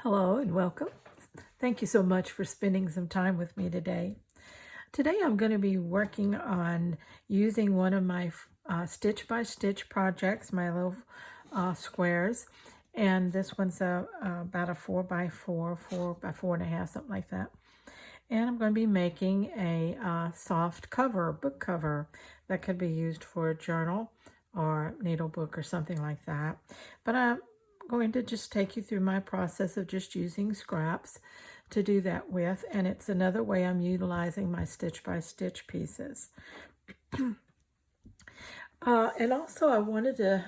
Hello and welcome. Thank you so much for spending some time with me today. Today I'm going to be working on using one of my stitch by stitch projects, my little squares. And this one's about a 4x4, 4x4.5, something like that. And I'm going to be making a soft cover, book cover, that could be used for a journal or needle book or something like that. But I'm going to just take you through my process of just using scraps to do that with. And it's another way I'm utilizing my stitch by stitch pieces. And also I wanted to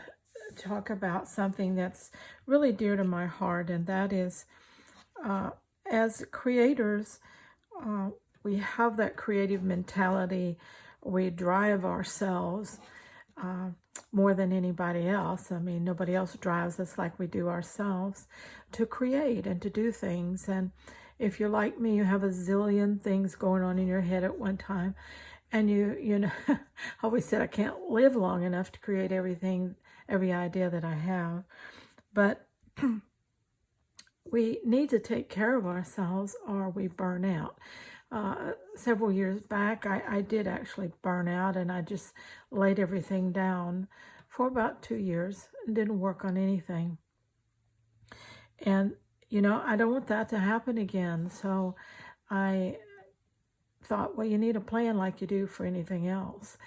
talk about something that's really dear to my heart, and that is as creators, we have that creative mentality. We drive ourselves more than anybody else. I mean, nobody else drives us like we do ourselves to create and to do things. And if you're like me, you have a zillion things going on in your head at one time. And you know, I always said I can't live long enough to create everything, every idea that I have. But we need to take care of ourselves or we burn out. Several years back, I did actually burn out, and I just laid everything down for about 2 years and didn't work on anything. And, you know, I don't want that to happen again. So I thought, well, you need a plan like you do for anything else.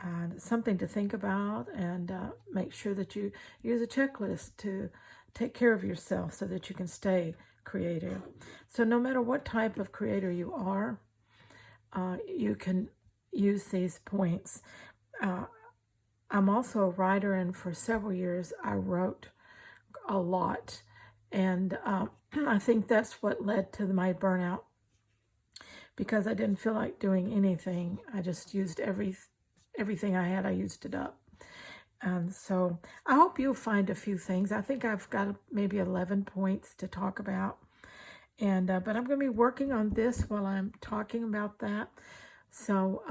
And something to think about, and make sure that you use a checklist to take care of yourself so that you can stay creative. So no matter what type of creator you are, you can use these points. I'm also a writer, and for several years I wrote a lot. And I think that's what led to my burnout, because I didn't feel like doing anything. I just used everything I had, I used it up. And so I hope you'll find a few things. I think I've got maybe 11 points to talk about. And but I'm going to be working on this while I'm talking about that. So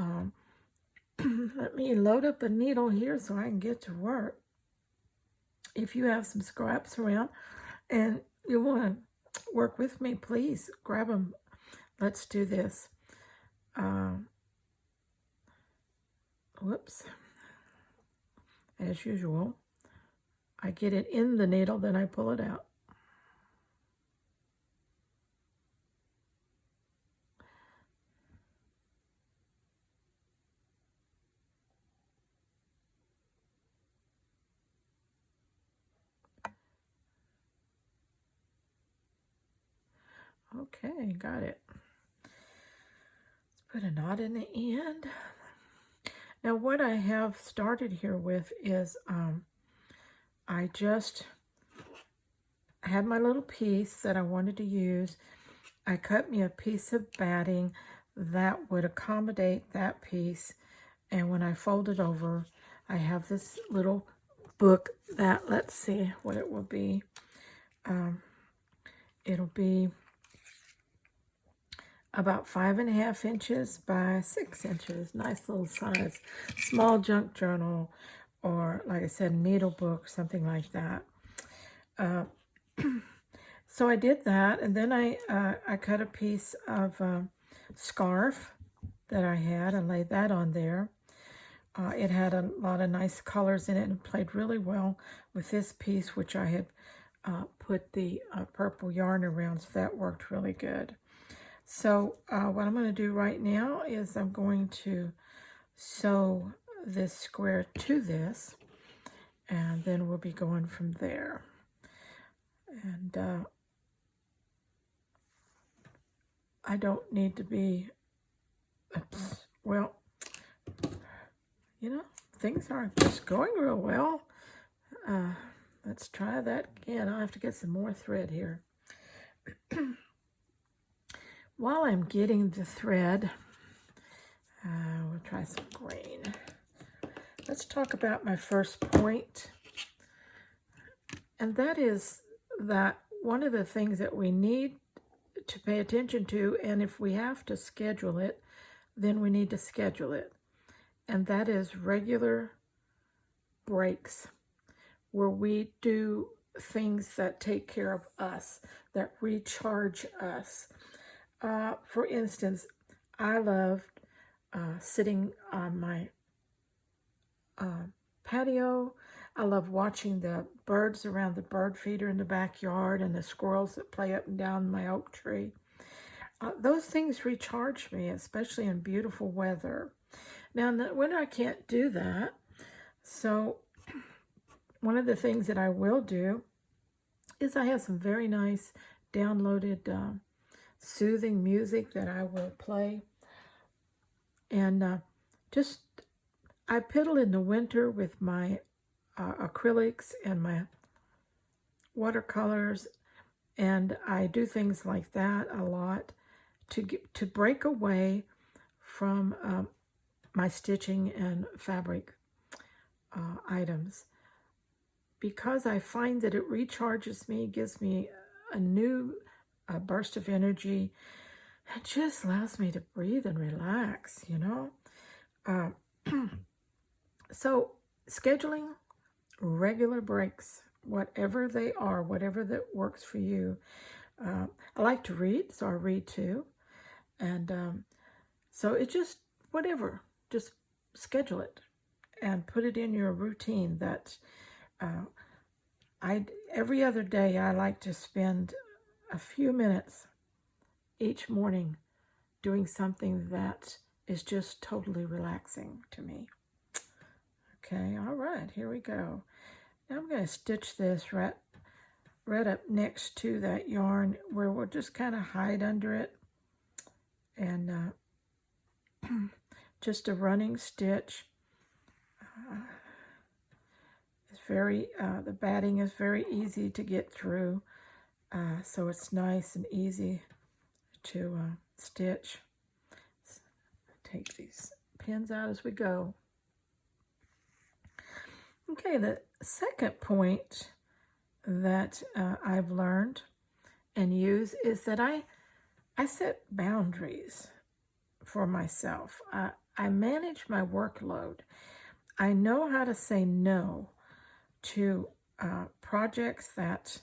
let me load up a needle here so I can get to work. If you have some scraps around and you want to work with me, please grab them. Let's do this. Whoops. As usual, I get it in the needle, then I pull it out. Okay, got it. Let's put a knot in the end. Now what I have started here with is I just had my little piece that I wanted to use. I cut me a piece of batting that would accommodate that piece, and when I fold it over, I have this little book that, let's see what it will be. It'll be about 5.5 inches by 6 inches. Nice little size. Small junk journal, or like I said, needle book, something like that. So I did that, and then I cut a piece of scarf that I had and laid that on there. It had a lot of nice colors in it and played really well with this piece, which I had put the purple yarn around, so that worked really good. So what I'm going to do right now is I'm going to sew this square to this, and then we'll be going from there. And I don't need to be, well, you know, things aren't just going real well. Let's try that again. I'll have to get some more thread here. While I'm getting the thread, we'll try some green. Let's talk about my first point. And that is that one of the things that we need to pay attention to, and if we have to schedule it, then we need to schedule it. And that is regular breaks, where we do things that take care of us, that recharge us. For instance, I love sitting on my patio. I love watching the birds around the bird feeder in the backyard and the squirrels that play up and down my oak tree. Those things recharge me, especially in beautiful weather. Now, in the winter, I can't do that. So one of the things that I will do is I have some very nice downloaded soothing music that I will play. And just, I piddle in the winter with my acrylics and my watercolors, and I do things like that a lot to break away from my stitching and fabric items, because I find that it recharges me, gives me a new burst of energy. It just allows me to breathe and relax, you know. So scheduling regular breaks, whatever they are, whatever that works for you. I like to read, so I read too. And so it just, whatever, just schedule it and put it in your routine that every other day I like to spend a few minutes each morning doing something that is just totally relaxing to me. Okay, all right, here we go. Now I'm going to stitch this right up next to that yarn where we'll just kind of hide under it. And just a running stitch. It's very, the batting is very easy to get through. So it's nice and easy to stitch. Take these pins out as we go. Okay, the second point that I've learned and use is that I set boundaries for myself. I manage my workload. I know how to say no to projects that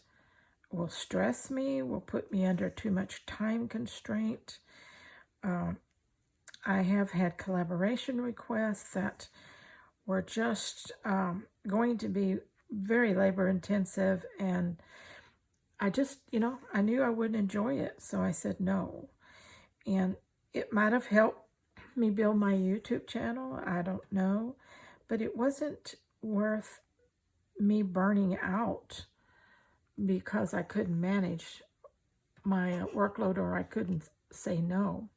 will stress me, will put me under too much time constraint. I have had collaboration requests that were just going to be very labor intensive, and I just, I knew I wouldn't enjoy it, so I said no. And it might have helped me build my YouTube channel, I don't know, but it wasn't worth me burning out because I couldn't manage my workload or I couldn't say no.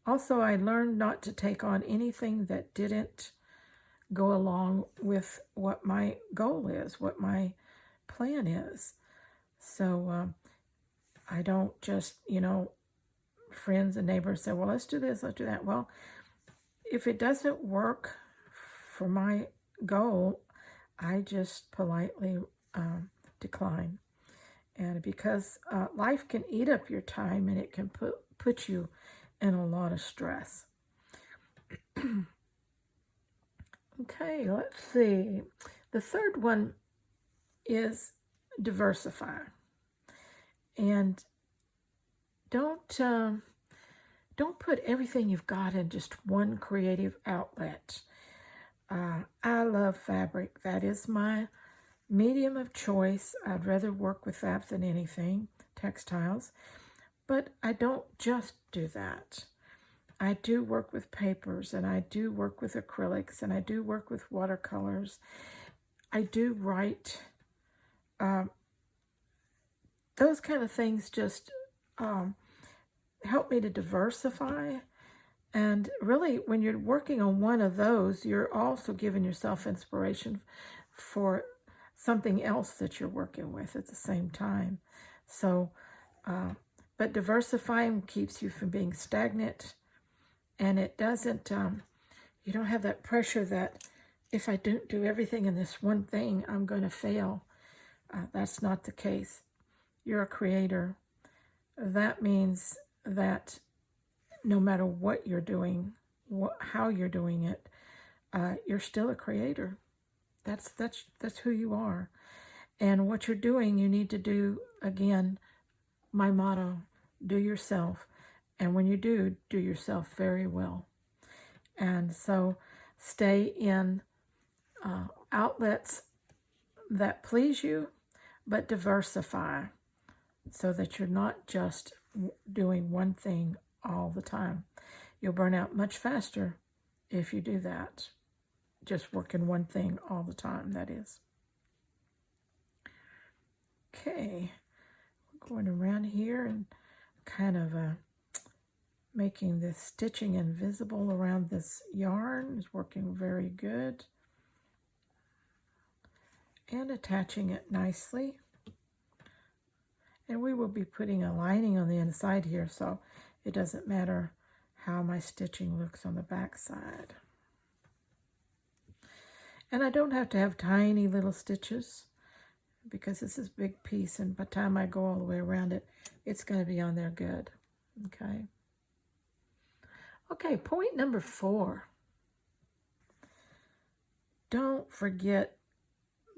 Also, I learned not to take on anything that didn't go along with what my goal is, what my plan is. So I don't just, friends and neighbors say, well, let's do this, let's do that. Well, if it doesn't work for my goal, I just politely decline. And because life can eat up your time and it can put you in a lot of stress. Okay, let's see. The third one is diversify. And don't put everything you've got in just one creative outlet. I love fabric. That is my medium of choice. I'd rather work with that than anything, textiles. But I don't just do that. I do work with papers, and I do work with acrylics, and I do work with watercolors. I do write. Those kind of things just help me to diversify. And really, when you're working on one of those, you're also giving yourself inspiration for something else that you're working with at the same time. So, but diversifying keeps you from being stagnant. And it doesn't, you don't have that pressure that if I don't do everything in this one thing, I'm going to fail. That's not the case. You're a creator. That means that no matter what you're doing, how you're doing it, you're still a creator. That's who you are. And what you're doing, you need to do, again, my motto, do yourself. And when you do yourself very well. And so stay in outlets that please you, but diversify so that you're not just doing one thing all the time. You'll burn out much faster if you do that. Just working one thing all the time, that is. Okay, we're going around here and kind of making this stitching invisible around this yarn is working very good. And attaching it nicely. And we will be putting a lining on the inside here, so it doesn't matter how my stitching looks on the back side. And I don't have to have tiny little stitches because this is a big piece, and by the time I go all the way around it, it's going to be on there good. Okay. Okay, point number 4. Don't forget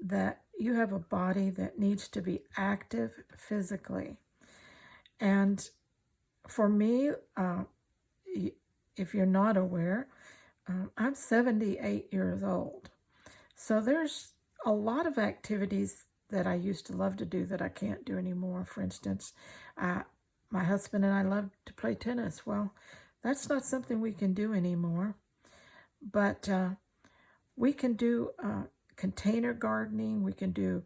that you have a body that needs to be active physically. And for me, if you're not aware, I'm 78 years old. So there's a lot of activities that I used to love to do that I can't do anymore. For instance, my husband and I love to play tennis. Well, that's not something we can do anymore. But we can do container gardening. We can do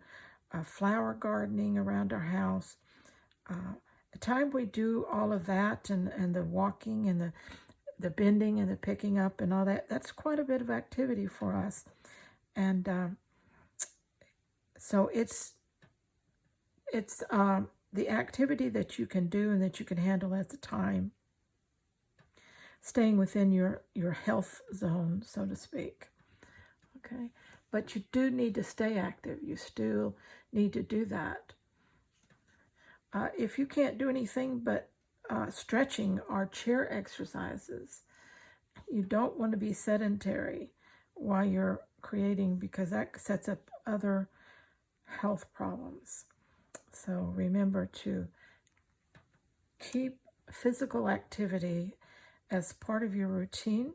flower gardening around our house. The time we do all of that and the walking and the bending and the picking up and all that, that's quite a bit of activity for us. And so it's the activity that you can do and that you can handle at the time, staying within your health zone, so to speak. Okay, but you do need to stay active. You still need to do that. If you can't do anything but stretching or chair exercises, you don't want to be sedentary while you're creating, because that sets up other health problems. So remember to keep physical activity as part of your routine,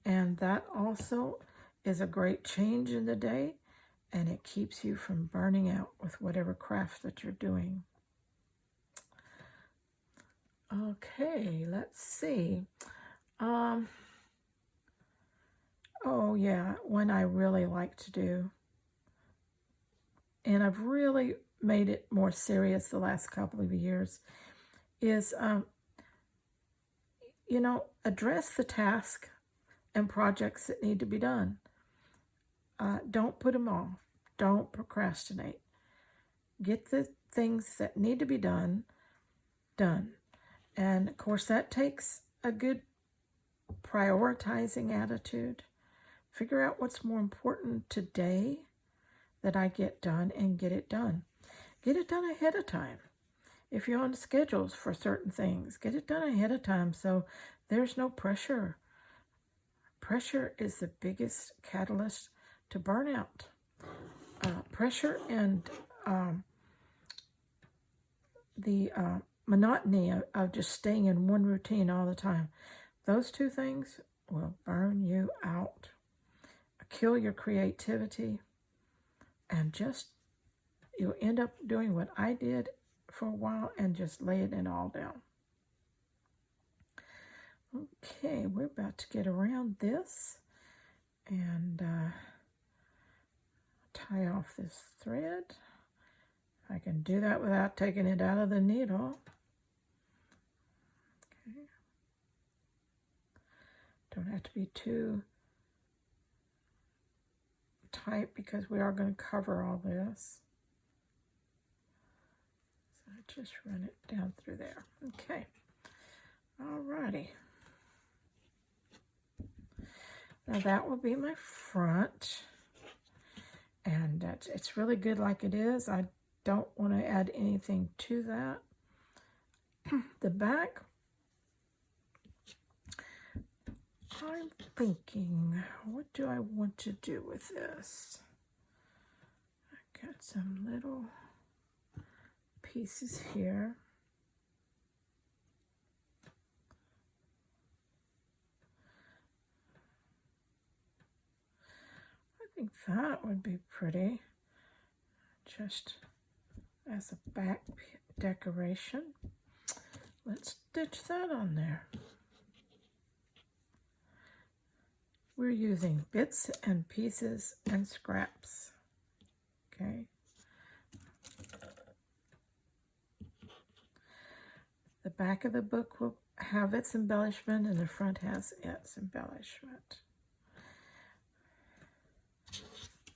and that also is a great change in the day, and it keeps you from burning out with whatever craft that you're doing. Okay, let's see. Oh yeah, one I really like to do, and I've really made it more serious the last couple of years, is address the task and projects that need to be done. Don't put them off. Don't procrastinate. Get the things that need to be done. And of course, that takes a good prioritizing attitude. Figure out what's more important today that I get done, and get it done. Get it done ahead of time. If you're on schedules for certain things, get it done ahead of time so there's no pressure. Pressure is the biggest catalyst to burnout. Pressure and the monotony of just staying in one routine all the time. Those two things will burn you out, kill your creativity, and just you'll end up doing what I did for a while and just laying it all down. Okay, we're about to get around this and tie off this thread. I can do that without taking it out of the needle. Okay. Don't have to be too tight because we are going to cover all this. So just run it down through there. Okay. Alrighty. Now that will be my front. And it's really good like it is. I don't want to add anything to that. The back, I'm thinking, what do I want to do with this? Got some little pieces here. I think that would be pretty, just as a back decoration. Let's stitch that on there. We're using bits and pieces and scraps. Okay. The back of the book will have its embellishment and the front has its embellishment.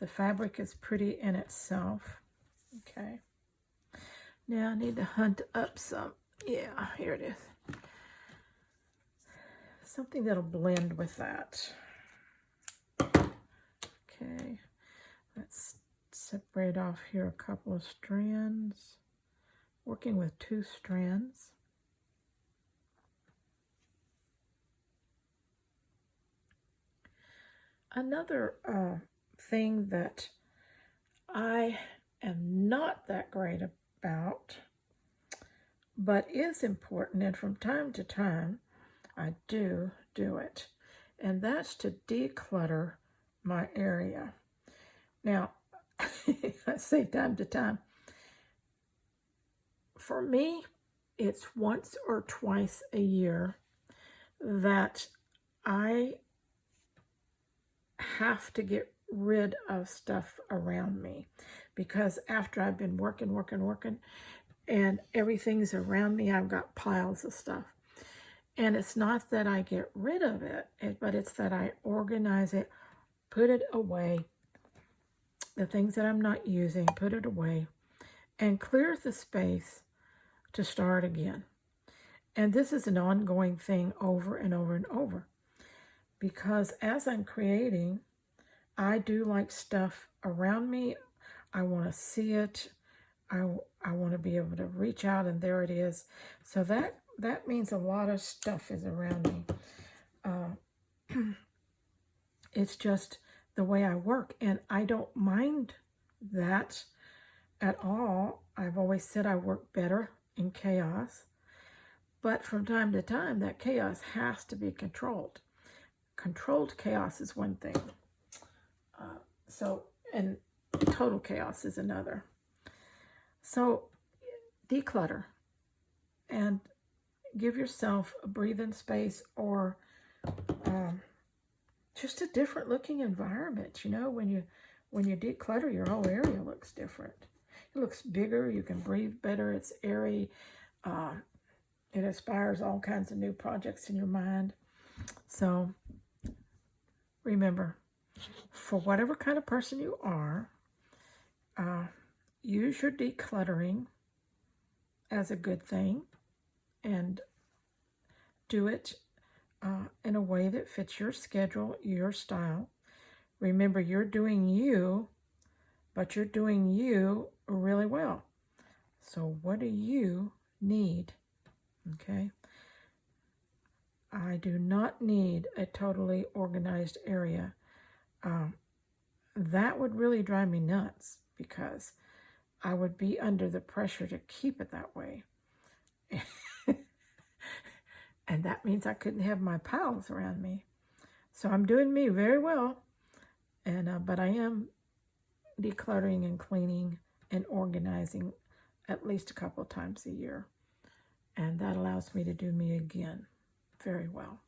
The fabric is pretty in itself. Okay. Now I need to hunt up some. Yeah, here it is. Something that'll blend with that. Okay. Let's separate off here a couple of strands. Working with 2 strands. Another thing that I am not that great about, but is important, and from time to time I do it, and that's to declutter my area. Now, I say time to time. For me, it's once or twice a year that I have to get rid of stuff around me, because after I've been working and everything's around me, I've got piles of stuff. And it's not that I get rid of it, but it's that I organize it, put it away, the things that I'm not using, put it away, and clear the space to start again. And this is an ongoing thing over and over and over, because as I'm creating, I do like stuff around me. I want to see it. I want to be able to reach out and there it is. So that means a lot of stuff is around me. It's just the way I work, and I don't mind that at all. I've always said I work better in chaos, but from time to time that chaos has to be controlled. Controlled chaos is one thing. And total chaos is another. So declutter and give yourself a breathing space, or just a different looking environment. You know, when you declutter, your whole area looks different. It looks bigger. You can breathe better. It's airy. It inspires all kinds of new projects in your mind. So remember, for whatever kind of person you are, use your decluttering as a good thing, and do it in a way that fits your schedule, your style. Remember, you're doing you, but you're doing you really well. So what do you need? Okay. I do not need a totally organized area. That would really drive me nuts, because I would be under the pressure to keep it that way. And that means I couldn't have my pals around me. So I'm doing me very well. But I am decluttering and cleaning and organizing at least a couple of times a year. And that allows me to do me again very well.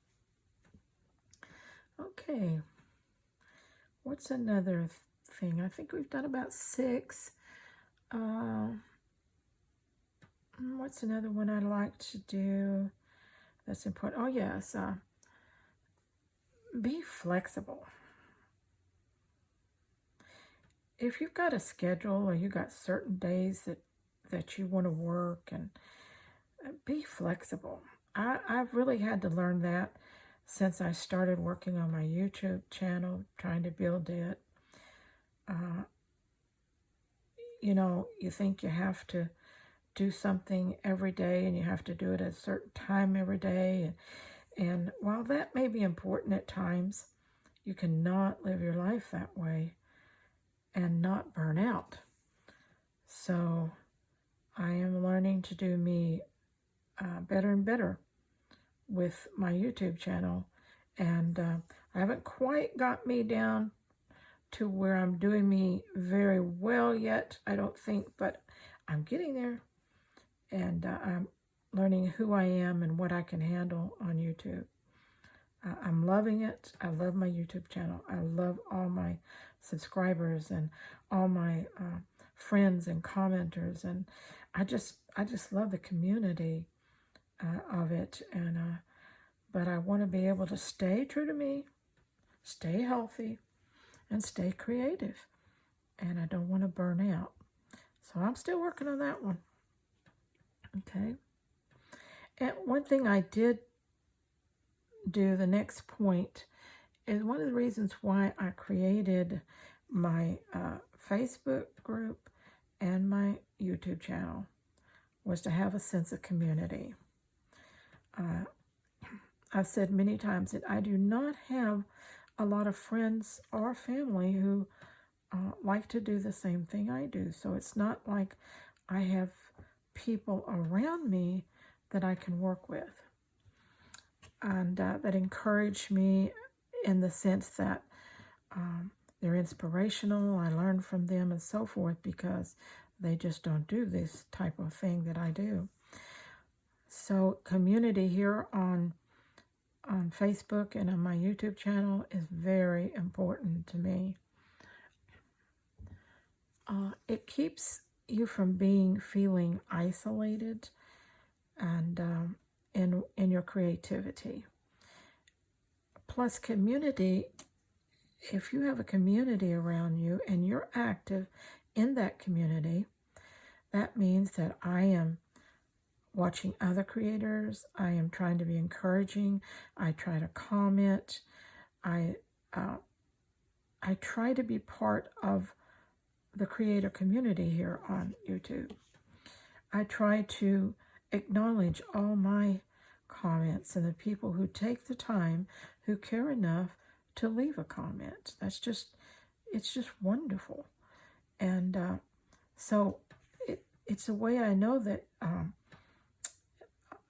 Okay. What's another thing? I think we've done about 6. What's another one I'd like to do that's important? Oh, yes. Be flexible. If you've got a schedule, or you've got certain days that you want to work, and be flexible. I've really had to learn that since I started working on my YouTube channel, trying to build it. You know, you think you have to do something every day, and you have to do it at a certain time every day. And while that may be important at times, you cannot live your life that way and not burn out. So I am learning to do me better and better with my YouTube channel. And I haven't quite got me down to where I'm doing me very well yet, I don't think, but I'm getting there. And I'm learning who I am and what I can handle on YouTube. I'm loving it. I love my YouTube channel. I love all my subscribers and all my friends and commenters, and I just love the community of it. And but I want to be able to stay true to me, stay healthy, and stay creative. And I don't want to burn out. So I'm still working on that one. Okay. And one thing I did do, the next point, is one of the reasons why I created my Facebook group and my YouTube channel was to have a sense of community. I've said many times that I do not have a lot of friends or family who like to do the same thing I do. So it's not like I have people around me that I can work with and that encourage me in the sense that they're inspirational. I learn from them and so forth because they just don't do this type of thing that I do. So community here on Facebook and on my YouTube channel is very important to me. It keeps you from feeling isolated and in your creativity. Plus community, if you have a community around you and you're active in that community, that means that I am watching other creators. I am trying to be encouraging. I try to comment. I try to be part of the creator community here on YouTube. I try to acknowledge all my comments and the people who take the time, who care enough to leave a comment. It's just wonderful. And so it's a way I know that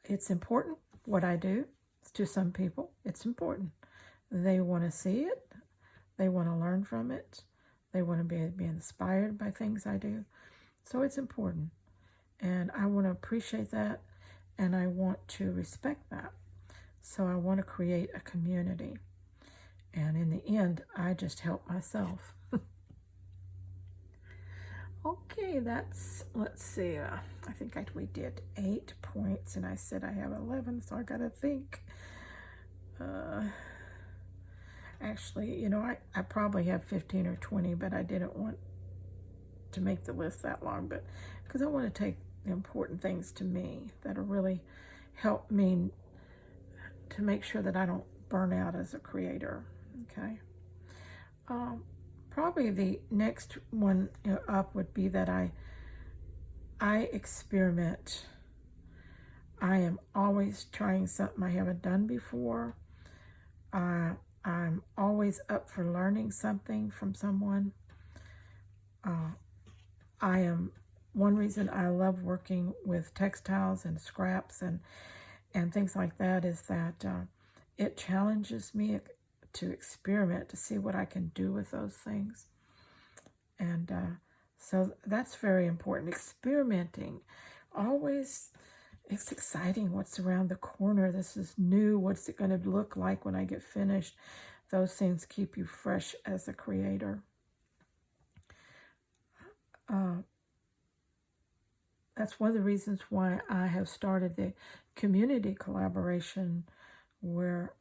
it's important what I do. To some people, it's important. They want to see it. They want to learn from it. They want to be inspired by things I do. So it's important. And I want to appreciate that. And I want to respect that. So I want to create a community. And in the end, I just help myself. Okay, let's see. I think we did 8 points, and I said I have 11, so I got to think. Actually, I probably have 15 or 20, but I didn't want to make the list that long, but because I want to take the important things to me that'll really help me to make sure that I don't burn out as a creator. Okay. Probably the next one up would be that I experiment. I am always trying something I haven't done before. I'm always up for learning something from someone. One reason I love working with textiles and scraps and things like that is that it challenges me to experiment, to see what I can do with those things. And so that's very important. Experimenting. Always, it's exciting what's around the corner. This is new. What's it going to look like when I get finished? Those things keep you fresh as a creator. That's one of the reasons why I have started the community collaboration, where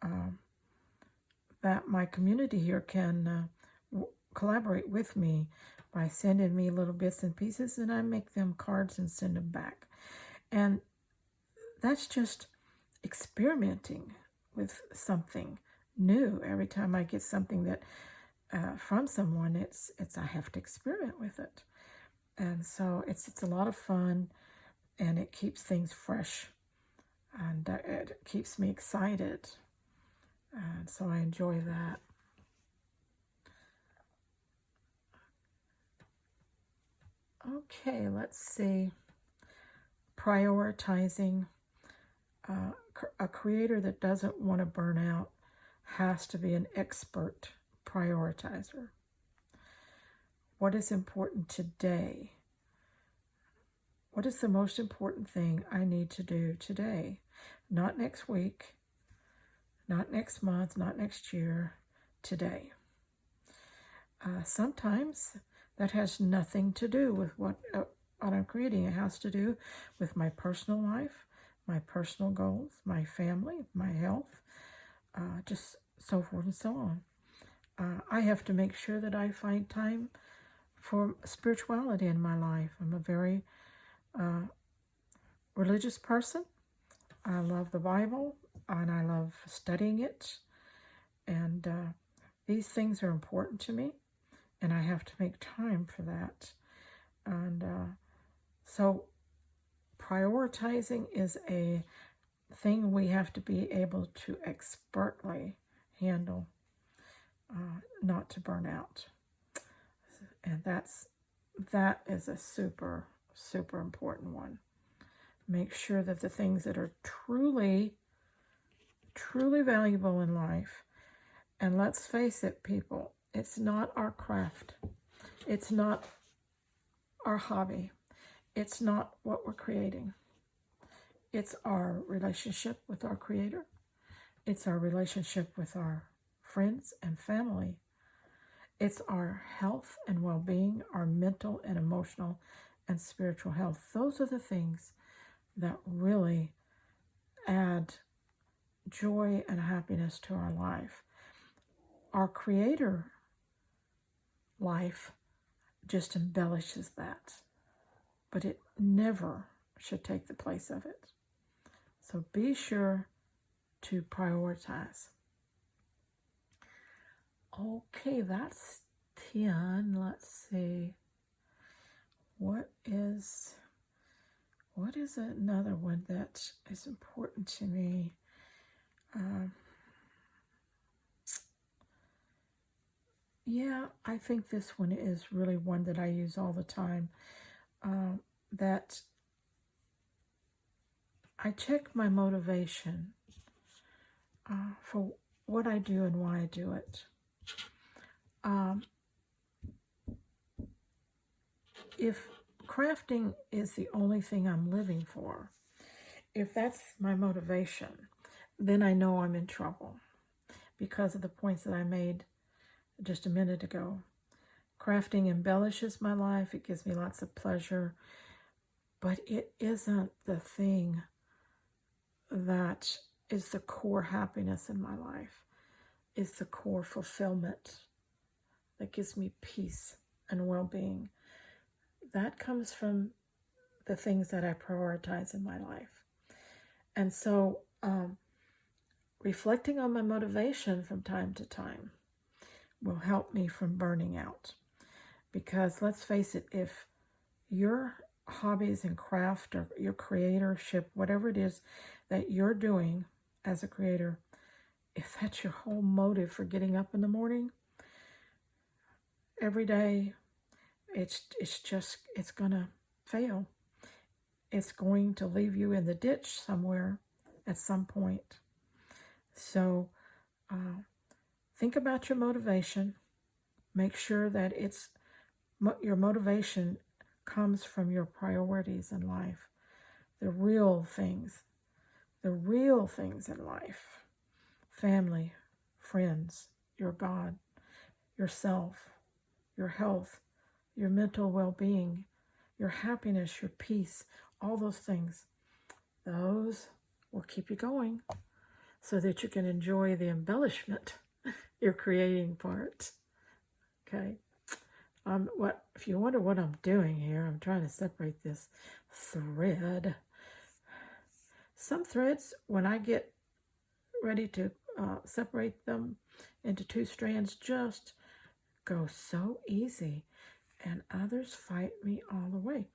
that my community here can collaborate with me by sending me little bits and pieces, and I make them cards and send them back. And that's just experimenting with something new. Every time I get something that from someone, it's I have to experiment with it. And so it's a lot of fun, and it keeps things fresh, and it keeps me excited. And so I enjoy that. Okay, let's see. Prioritizing. A creator that doesn't want to burn out has to be an expert prioritizer. What is important today? What is the most important thing I need to do today? Not next week, not next month, not next year, today. Sometimes that has nothing to do with what I'm creating. It has to do with my personal life, my personal goals, my family, my health, just so forth and so on. I have to make sure that I find time for spirituality in my life. I'm a very religious person. I love the Bible and I love studying it. And these things are important to me, and I have to make time for that. And so prioritizing is a thing we have to be able to expertly handle, not to burn out. And that is a super, super important one. Make sure that the things that are truly, truly valuable in life, and let's face it, people, it's not our craft. It's not our hobby. It's not what we're creating. It's our relationship with our Creator. It's our relationship with our friends and family. It's our health and well-being, our mental and emotional and spiritual health. Those are the things that really add joy and happiness to our life. Our Creator life just embellishes that, but it never should take the place of it. So be sure to prioritize. Okay, that's 10. Let's see. What is another one that is important to me? Yeah, I think this one is really one that I use all the time. That I check my motivation for what I do and why I do it. If crafting is the only thing I'm living for, if that's my motivation, then I know I'm in trouble because of the points that I made just a minute ago. Crafting embellishes my life. It gives me lots of pleasure, but it isn't the thing that is the core happiness in my life. It's the core fulfillment that gives me peace and well-being. That comes from the things that I prioritize in my life. And so reflecting on my motivation from time to time will help me from burning out. Because let's face it, if your hobbies and craft or your creatorship, whatever it is that you're doing as a creator, if that's your whole motive for getting up in the morning, every day, it's going to fail. It's going to leave you in the ditch somewhere at some point. So think about your motivation. Make sure that your motivation comes from your priorities in life. The real things in life. Family, friends, your God, yourself, your health, your mental well-being, your happiness, your peace, all those things. Those will keep you going so that you can enjoy the embellishment you're creating for it. Okay. If you wonder what I'm doing here, I'm trying to separate this thread. Some threads, when I get ready to separate them into two strands, just go so easy, and others fight me all the way.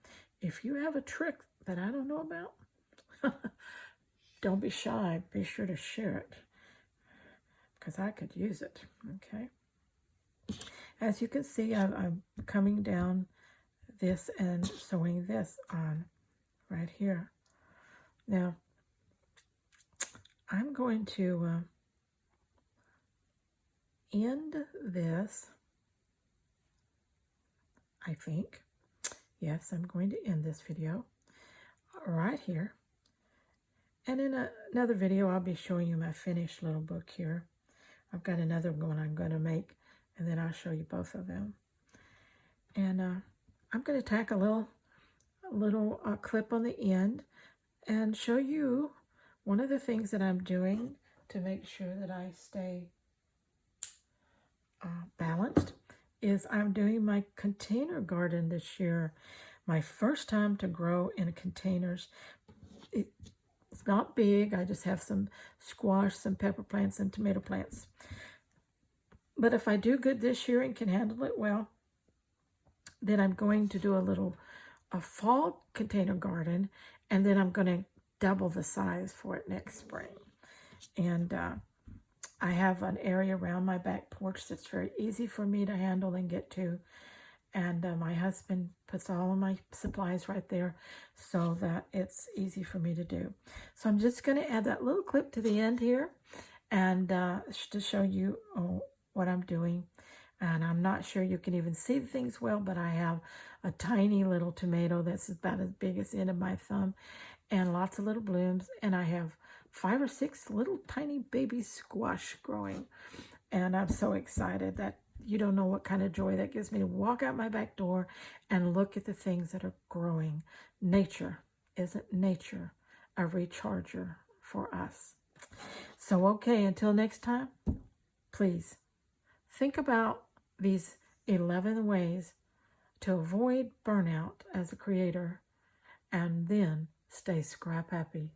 If you have a trick that I don't know about, don't be shy. Be sure to share it, because I could use it. Okay. As you can see, I'm coming down this and sewing this on right here. Now, I'm going to end this, I think. Yes, I'm going to end this video right here. And in another video, I'll be showing you my finished little book here. I've got another one I'm going to make, and then I'll show you both of them. And I'm going to tack a little clip on the end and show you one of the things that I'm doing to make sure that I stay balanced is I'm doing my container garden this year. My first time to grow in containers. It's not big. I just have some squash, some pepper plants, and tomato plants. But if I do good this year and can handle it well, then I'm going to do a fall container garden, and then I'm going to double the size for it next spring. And I have an area around my back porch that's very easy for me to handle and get to. And my husband puts all of my supplies right there so that it's easy for me to do. So I'm just going to add that little clip to the end here and to show you what I'm doing. And I'm not sure you can even see the things well, but I have a tiny little tomato that's about as big as the end of my thumb and lots of little blooms. And I have 5 or 6 little tiny baby squash growing. And I'm so excited that you don't know what kind of joy that gives me to walk out my back door and look at the things that are growing. Nature, isn't nature a recharger for us? So, okay, until next time, please think about these 11 ways to avoid burnout as a creator and then stay scrap happy.